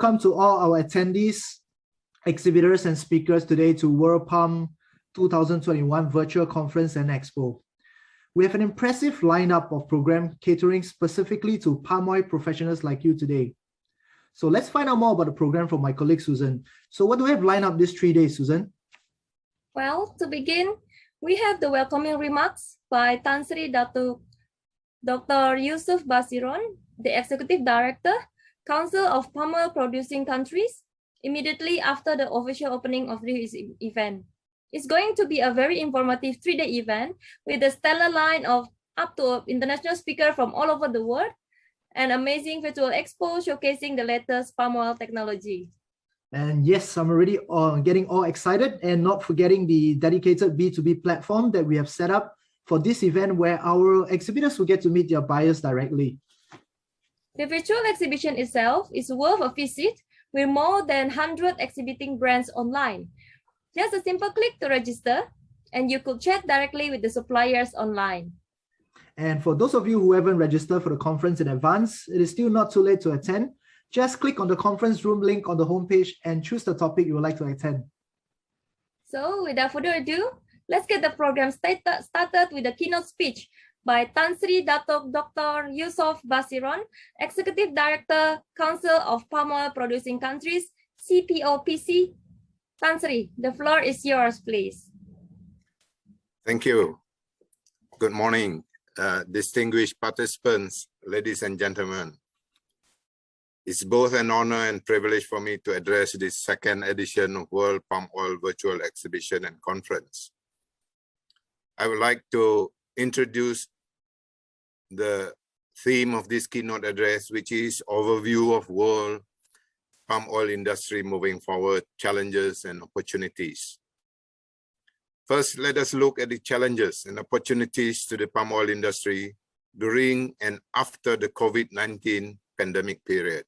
welcome to all our attendees, exhibitors and speakers today to World Palm 2021 Virtual Conference and Expo. We have an impressive lineup of programs catering specifically to palm oil professionals like you today. So let's find out more about the program from my colleague Susan. So what do we have lined up these 3 days, Susan? Well, to begin, we have the welcoming remarks by Tan Sri Datuk Dr. Yusof Basiron, the Executive Director, Council of Palm Oil Producing Countries, immediately after the official opening of this event. It's going to be a very informative 3-day event with a stellar line of up to international speakers from all over the world, an amazing virtual expo showcasing the latest palm oil technology. And yes, I'm already getting all excited, and not forgetting the dedicated B2B platform that we have set up for this event where our exhibitors will get to meet their buyers directly. The virtual exhibition itself is worth a visit with more than 100 exhibiting brands online. Just a simple click to register, and you could chat directly with the suppliers online. And for those of you who haven't registered for the conference in advance, it is still not too late to attend. Just click on the conference room link on the homepage and choose the topic you would like to attend. So without further ado, let's get the program started with a keynote speech by Tan Sri Datuk Dr. Yusof Basiron, Executive Director, Council of Palm Oil Producing Countries, CPOPC. Tan Sri, the floor is yours, please. Thank you. Good morning, distinguished participants, ladies and gentlemen. It's both an honor and privilege for me to address this second edition of World Palm Oil Virtual Exhibition and Conference. I would like to introduce the theme of this keynote address, which is Overview of World Palm Oil Industry Moving Forward, Challenges and Opportunities. First, let us look at the challenges and opportunities to the palm oil industry during and after the COVID-19 pandemic period.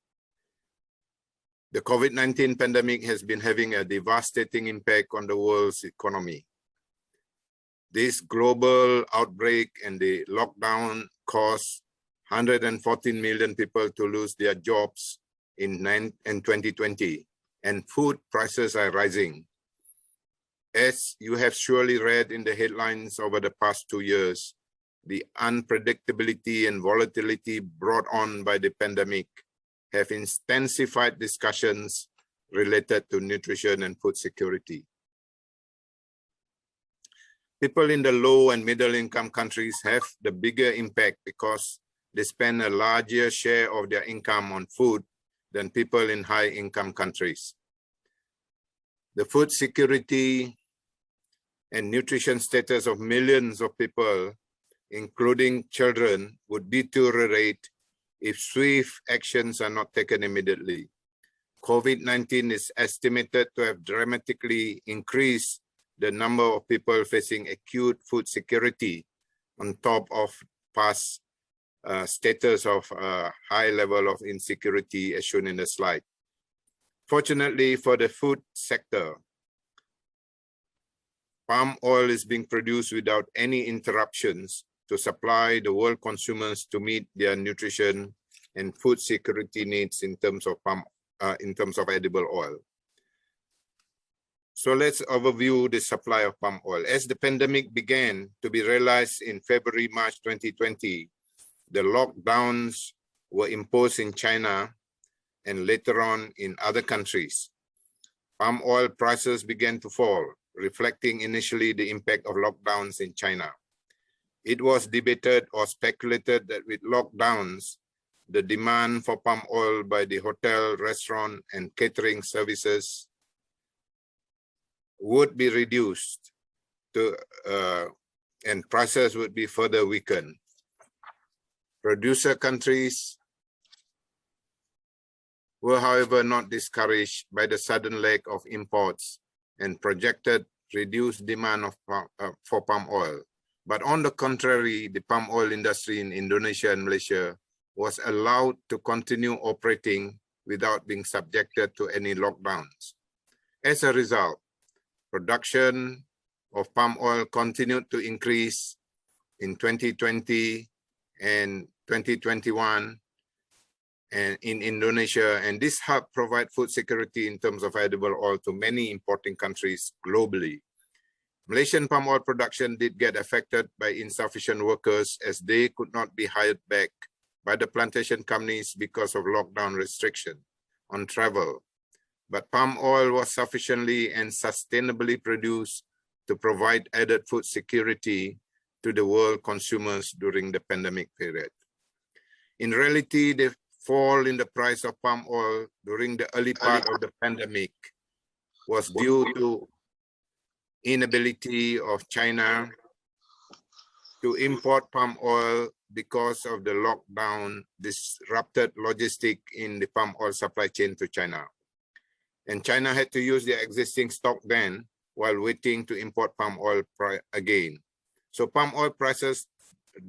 The COVID-19 pandemic has been having a devastating impact on the world's economy. This global outbreak and the lockdown caused 114 million people to lose their jobs in 2020, and food prices are rising. As you have surely read in the headlines over the past 2 years, the unpredictability and volatility brought on by the pandemic have intensified discussions related to nutrition and food security. People in the low and middle income countries have the bigger impact because they spend a larger share of their income on food than people in high income countries. The food security and nutrition status of millions of people, including children, would deteriorate if swift actions are not taken immediately. COVID-19 is estimated to have dramatically increased the number of people facing acute food security on top of past status of high level of insecurity as shown in the slide. Fortunately for the food sector, palm oil is being produced without any interruptions to supply the world consumers to meet their nutrition and food security needs in terms of edible oil. So let's overview the supply of palm oil. As the pandemic began to be realized in February, March 2020, the lockdowns were imposed in China and later on in other countries. Palm oil prices began to fall, reflecting initially the impact of lockdowns in China. It was debated or speculated that with lockdowns, the demand for palm oil by the hotel, restaurant, and catering services would be reduced and prices would be further weakened. Producer countries were, however, not discouraged by the sudden lack of imports and projected reduced demand for palm oil. But on the contrary, the palm oil industry in Indonesia and Malaysia was allowed to continue operating without being subjected to any lockdowns. As a result, production of palm oil continued to increase in 2020 and 2021, and in Indonesia, and this helped provide food security in terms of edible oil to many importing countries globally. Malaysian palm oil production did get affected by insufficient workers as they could not be hired back by the plantation companies because of lockdown restriction on travel. But palm oil was sufficiently and sustainably produced to provide added food security to the world consumers during the pandemic period. In reality, the fall in the price of palm oil during the early part of the pandemic was due to inability of China to import palm oil because of the lockdown disrupted logistic in the palm oil supply chain to China. And China had to use their existing stock then while waiting to import palm oil again. So palm oil prices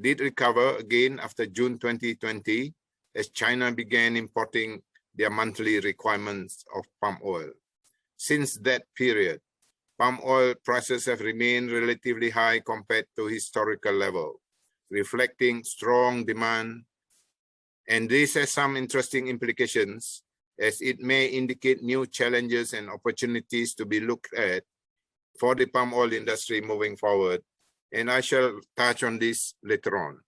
did recover again after June 2020 as China began importing their monthly requirements of palm oil. Since that period, palm oil prices have remained relatively high compared to historical level, reflecting strong demand. And this has some interesting implications as it may indicate new challenges and opportunities to be looked at for the palm oil industry moving forward. And I shall touch on this later on.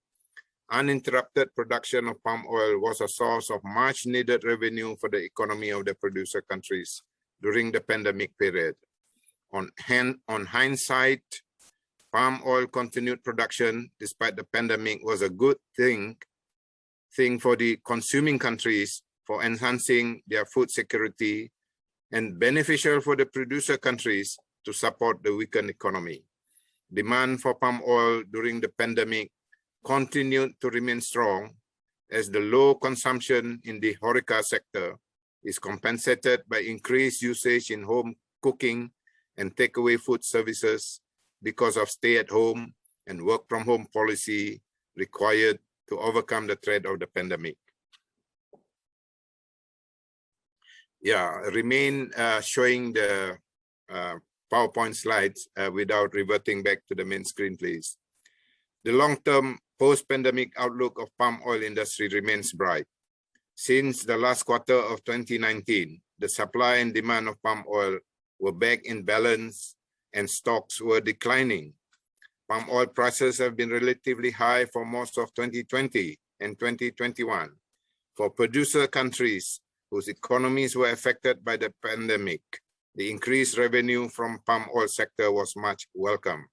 Uninterrupted production of palm oil was a source of much needed revenue for the economy of the producer countries during the pandemic period. On hindsight, palm oil continued production despite the pandemic was a good thing for the consuming countries for enhancing their food security and beneficial for the producer countries to support the weakened economy. Demand for palm oil during the pandemic continued to remain strong as the low consumption in the HoReCa sector is compensated by increased usage in home cooking and takeaway food services because of stay-at-home and work-from-home policy required to overcome the threat of the pandemic. Yeah, remain showing the PowerPoint slides without reverting back to the main screen, please. The long-term post-pandemic outlook of palm oil industry remains bright. Since the last quarter of 2019, the supply and demand of palm oil were back in balance and stocks were declining. Palm oil prices have been relatively high for most of 2020 and 2021. For producer countries whose economies were affected by the pandemic, the increased revenue from palm oil sector was much welcome.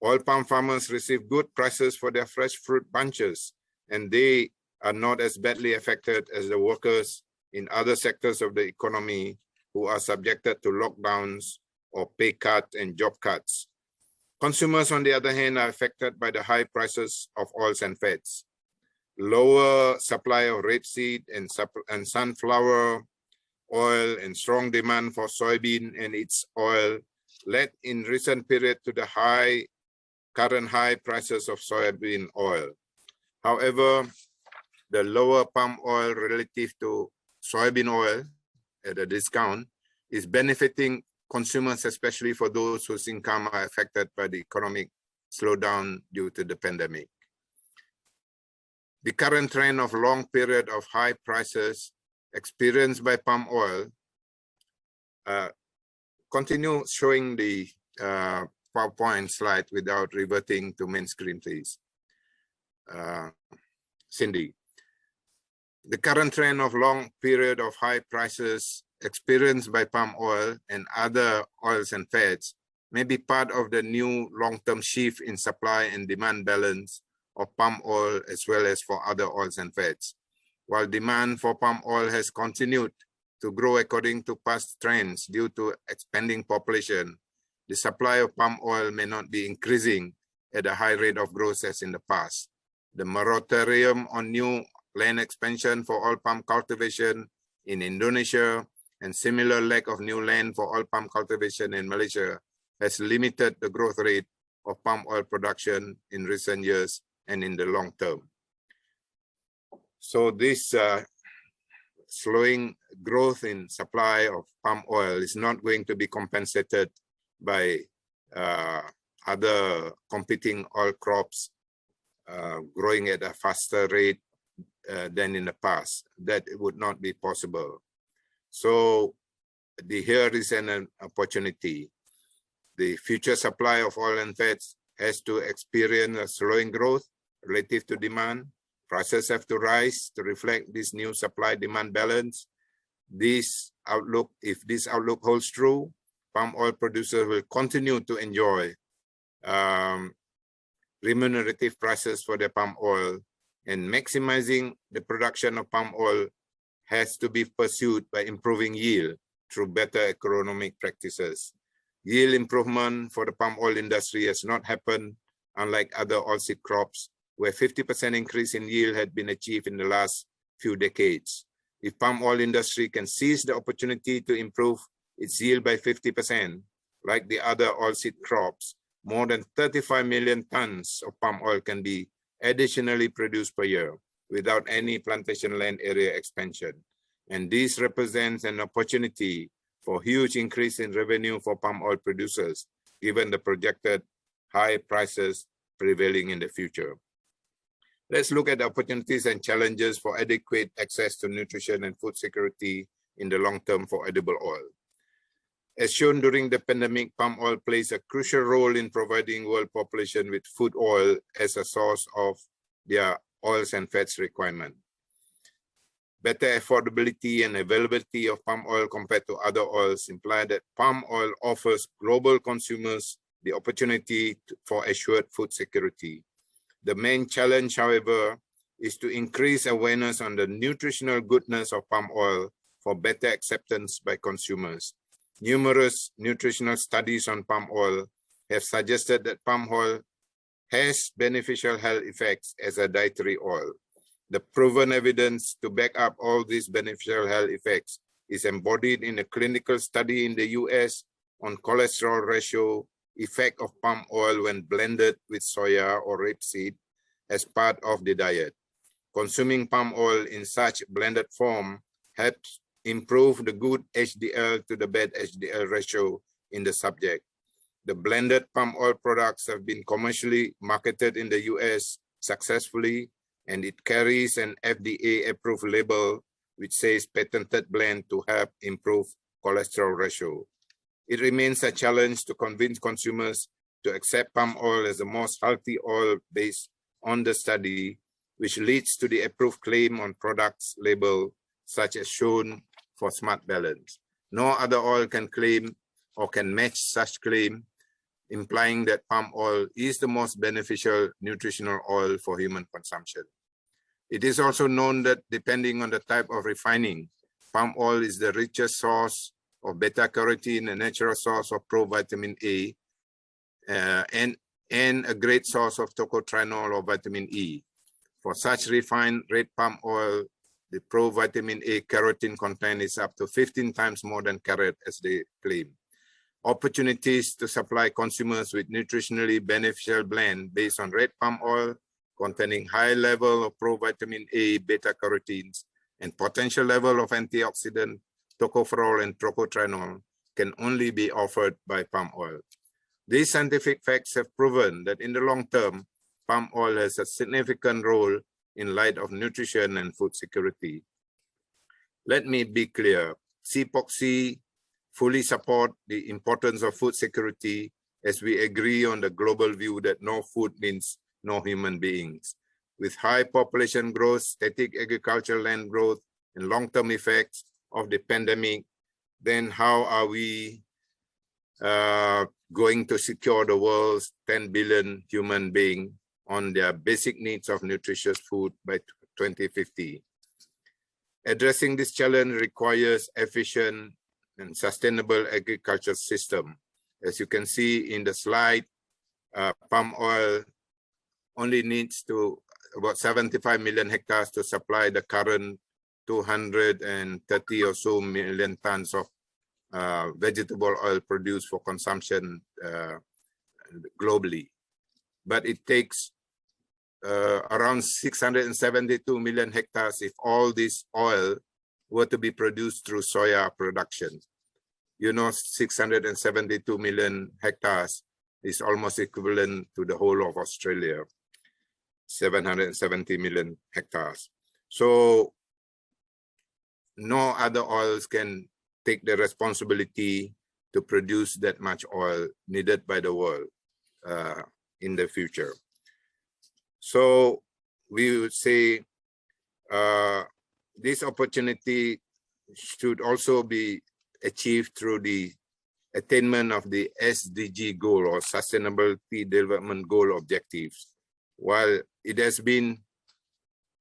Oil palm farmers receive good prices for their fresh fruit bunches, and they are not as badly affected as the workers in other sectors of the economy who are subjected to lockdowns or pay cut and job cuts. Consumers, on the other hand, are affected by the high prices of oils and fats. Lower supply of rapeseed and sunflower oil and strong demand for soybean and its oil led in recent period to the current high prices of soybean oil. However, the lower palm oil relative to soybean oil at a discount is benefiting consumers, especially for those whose income are affected by the economic slowdown due to the pandemic. The current trend of long period of high prices experienced by palm oil continue showing the PowerPoint slide without reverting to main screen, please. Cindy. The current trend of long period of high prices experienced by palm oil and other oils and fats may be part of the new long-term shift in supply and demand balance of palm oil as well as for other oils and fats. While demand for palm oil has continued to grow according to past trends due to expanding population, the supply of palm oil may not be increasing at a high rate of growth as in the past. The moratorium on new land expansion for oil palm cultivation in Indonesia and similar lack of new land for oil palm cultivation in Malaysia has limited the growth rate of palm oil production in recent years and in the long term. So this slowing growth in supply of palm oil is not going to be compensated by other competing oil crops growing at a faster rate than in the past. That would not be possible. So here is an opportunity. The future supply of oil and fats has to experience a slowing growth relative to demand. Prices have to rise to reflect this new supply-demand balance. This outlook, if this outlook holds true, palm oil producers will continue to enjoy remunerative prices for their palm oil, and maximizing the production of palm oil has to be pursued by improving yield through better agronomic practices. Yield improvement for the palm oil industry has not happened, unlike other oilseed crops, where 50% increase in yield had been achieved in the last few decades. If palm oil industry can seize the opportunity to improve its yield by 50%, like the other oilseed crops, more than 35 million tons of palm oil can be additionally produced per year without any plantation land area expansion. And this represents an opportunity for huge increase in revenue for palm oil producers, given the projected high prices prevailing in the future. Let's look at the opportunities and challenges for adequate access to nutrition and food security in the long term for edible oil. As shown during the pandemic, palm oil plays a crucial role in providing world population with food oil as a source of their oils and fats requirement. Better affordability and availability of palm oil compared to other oils imply that palm oil offers global consumers the opportunity for assured food security. The main challenge, however, is to increase awareness on the nutritional goodness of palm oil for better acceptance by consumers. Numerous nutritional studies on palm oil have suggested that palm oil has beneficial health effects as a dietary oil. The proven evidence to back up all these beneficial health effects is embodied in a clinical study in the US on cholesterol ratio effect of palm oil when blended with soya or rapeseed as part of the diet. Consuming palm oil in such blended form helps improve the good HDL to the bad HDL ratio in the subject. The blended palm oil products have been commercially marketed in the US successfully, and it carries an FDA-approved label which says patented blend to help improve cholesterol ratio. It remains a challenge to convince consumers to accept palm oil as the most healthy oil based on the study, which leads to the approved claim on products label, such as shown for Smart Balance. No other oil can claim or can match such claim, implying that palm oil is the most beneficial nutritional oil for human consumption. It is also known that depending on the type of refining, palm oil is the richest source of beta-carotene, a natural source of provitamin A, and a great source of tocotrienol or vitamin E. For such refined red palm oil, the provitamin A carotene content is up to 15 times more than carrot, as they claim. Opportunities to supply consumers with nutritionally beneficial blend based on red palm oil containing high level of provitamin A, beta-carotenes, and potential level of antioxidant, tocopherol, and tocotrienol can only be offered by palm oil. These scientific facts have proven that in the long term, palm oil has a significant role in light of nutrition and food security. Let me be clear, CPOPC fully support the importance of food security as we agree on the global view that no food means no human beings. With high population growth, static agricultural land growth, and long-term effects of the pandemic, then how are we going to secure the world's 10 billion human beings on their basic needs of nutritious food by 2050? Addressing this challenge requires efficient and sustainable agriculture system. As you can see in the slide, palm oil only needs to about 75 million hectares to supply the current 230 or so million tons of vegetable oil produced for consumption globally. But it takes around 672 million hectares if all this oil were to be produced through soya production. You know, 672 million hectares is almost equivalent to the whole of Australia, 770 million hectares. So no other oils can take the responsibility to produce that much oil needed by the world in the future. So we would say this opportunity should also be achieved through the attainment of the SDG goal or Sustainability Development Goal objectives. While it has been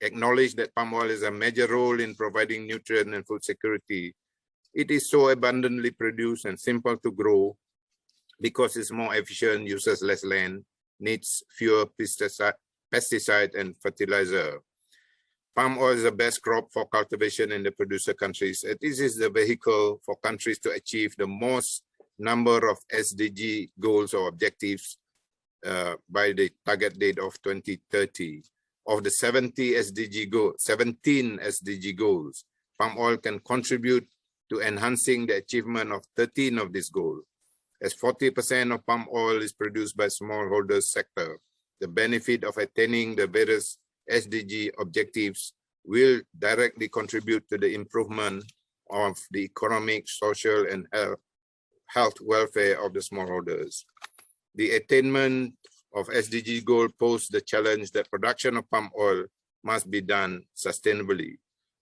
acknowledged that palm oil is a major role in providing nutrient and food security, it is so abundantly produced and simple to grow because it's more efficient, uses less land, needs fewer pesticide and fertilizer. Palm oil is the best crop for cultivation in the producer countries. This is the vehicle for countries to achieve the most number of SDG goals or objectives by the target date of 2030. Of the 17 SDG goals, palm oil can contribute to enhancing the achievement of 13 of these goals. As 40% of palm oil is produced by smallholder sector, the benefit of attaining the various SDG objectives will directly contribute to the improvement of the economic, social, and health welfare of the smallholders. The attainment of SDG goal poses the challenge that production of palm oil must be done sustainably.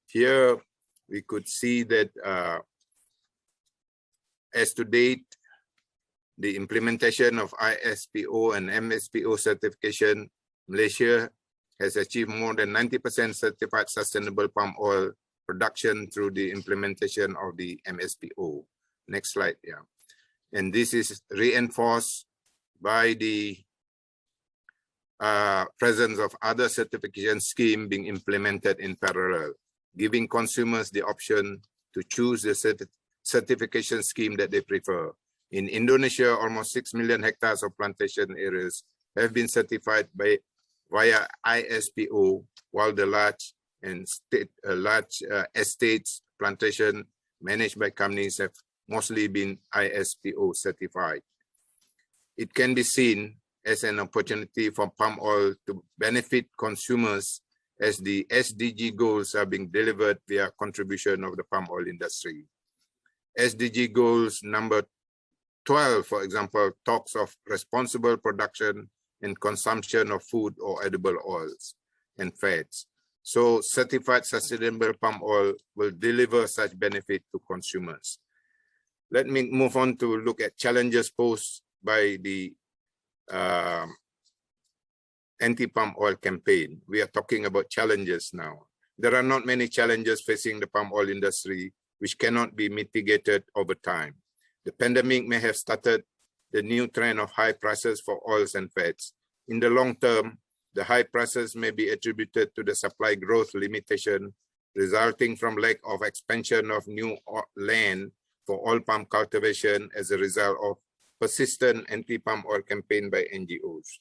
Here, we could see that as to date, the implementation of ISPO and MSPO certification, Malaysia has achieved more than 90% certified sustainable palm oil production through the implementation of the MSPO. Next slide, yeah. And this is reinforced by the presence of other certification schemes being implemented in parallel, giving consumers the option to choose the certification scheme that they prefer. In Indonesia, almost 6 million hectares of plantation areas have been certified via ISPO, while the large estates plantation managed by companies have mostly been ISPO certified. It can be seen as an opportunity for palm oil to benefit consumers as the SDG goals are being delivered via contribution of the palm oil industry. SDG goals number 12, for example, talks of responsible production and consumption of food or edible oils and fats. So certified sustainable palm oil will deliver such benefit to consumers. Let me move on to look at challenges posed by the anti-palm oil campaign. We are talking about challenges now. There are not many challenges facing the palm oil industry which cannot be mitigated over time. The pandemic may have started the new trend of high prices for oils and fats. In the long term, the high prices may be attributed to the supply growth limitation resulting from lack of expansion of new land for oil palm cultivation as a result of persistent anti-palm oil campaign by NGOs.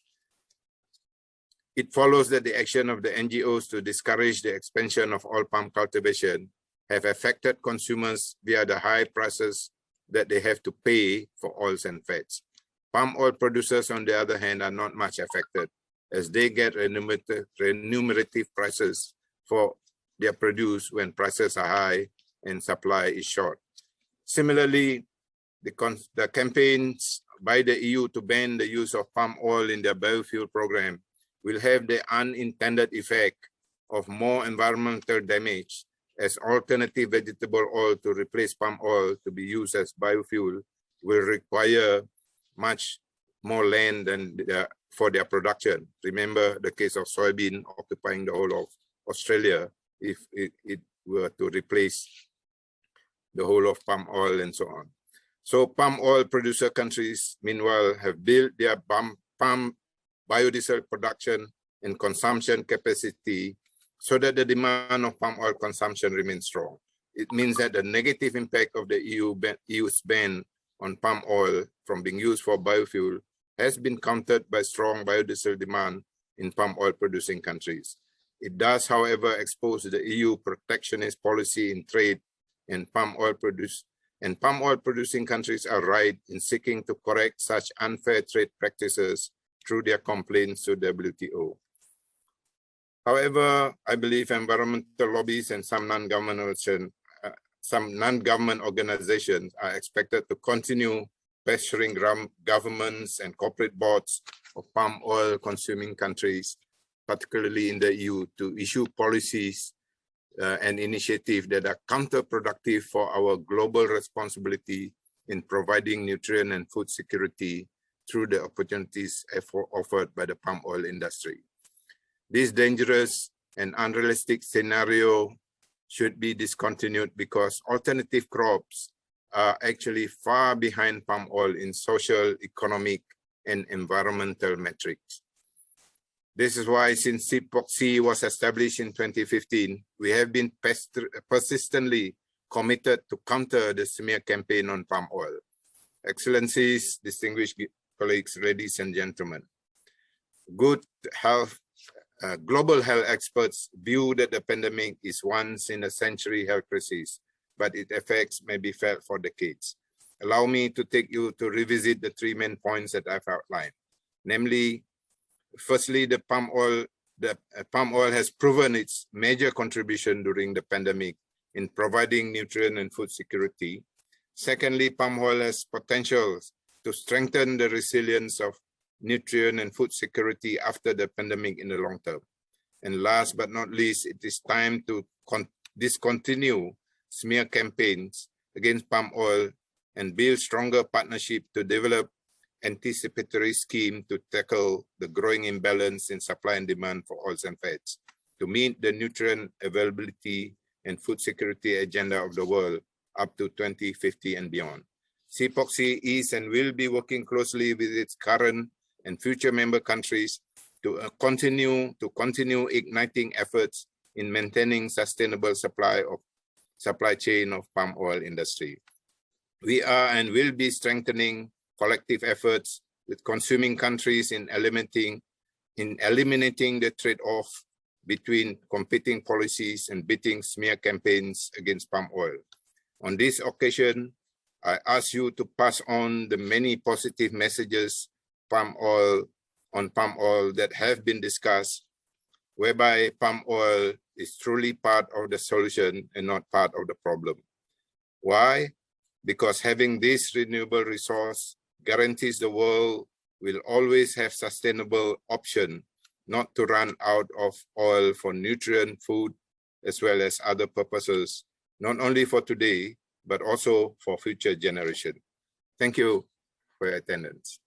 It follows that the action of the NGOs to discourage the expansion of oil palm cultivation have affected consumers via the high prices that they have to pay for oils and fats. Palm oil producers, on the other hand, are not much affected as they get remunerative prices for their produce when prices are high and supply is short. Similarly, the campaigns by the EU to ban the use of palm oil in their biofuel program will have the unintended effect of more environmental damage, as alternative vegetable oil to replace palm oil to be used as biofuel will require much more land than for their production. Remember the case of soybean occupying the whole of Australia if it were to replace the whole of palm oil and so on. So palm oil producer countries, meanwhile, have built their palm biodiesel production and consumption capacity so that the demand of palm oil consumption remains strong. It means that the negative impact of the EU's ban on palm oil from being used for biofuel has been countered by strong biodiesel demand in palm oil producing countries. It does, however, expose the EU protectionist policy in trade, and palm oil producing countries are right in seeking to correct such unfair trade practices through their complaints to WTO. However, I believe environmental lobbies and some non-government organizations are expected to continue pressuring governments and corporate boards of palm oil consuming countries, particularly in the EU, to issue policies and initiatives that are counterproductive for our global responsibility in providing nutrient and food security through the opportunities offered by the palm oil industry. This dangerous and unrealistic scenario should be discontinued because alternative crops are actually far behind palm oil in social, economic, and environmental metrics. This is why, since CPOPC was established in 2015, we have been persistently committed to counter the smear campaign on palm oil. Excellencies, distinguished colleagues, ladies and gentlemen, global health experts view that the pandemic is once in a century health crisis, but its effects may be felt for decades. Allow me to take you to revisit the three main points that I've outlined. Namely, firstly, the palm oil has proven its major contribution during the pandemic in providing nutrient and food security. Secondly, palm oil has potential to strengthen the resilience of nutrient and food security after the pandemic in the long term. And last but not least, it is time to discontinue smear campaigns against palm oil and build stronger partnership to develop anticipatory scheme to tackle the growing imbalance in supply and demand for oils and fats to meet the nutrient availability and food security agenda of the world up to 2050 and beyond. CPOPC is and will be working closely with its current and future member countries to continue igniting efforts in maintaining sustainable supply chain of palm oil industry. We are and will be strengthening collective efforts with consuming countries in eliminating the trade-off between competing policies and beating smear campaigns against palm oil. On this occasion, I ask you to pass on the many positive messages palm oil that have been discussed, whereby palm oil is truly part of the solution and not part of the problem. Why? Because having this renewable resource guarantees the world will always have sustainable option not to run out of oil for nutrient, food, as well as other purposes, not only for today, but also for future generations. Thank you for your attendance.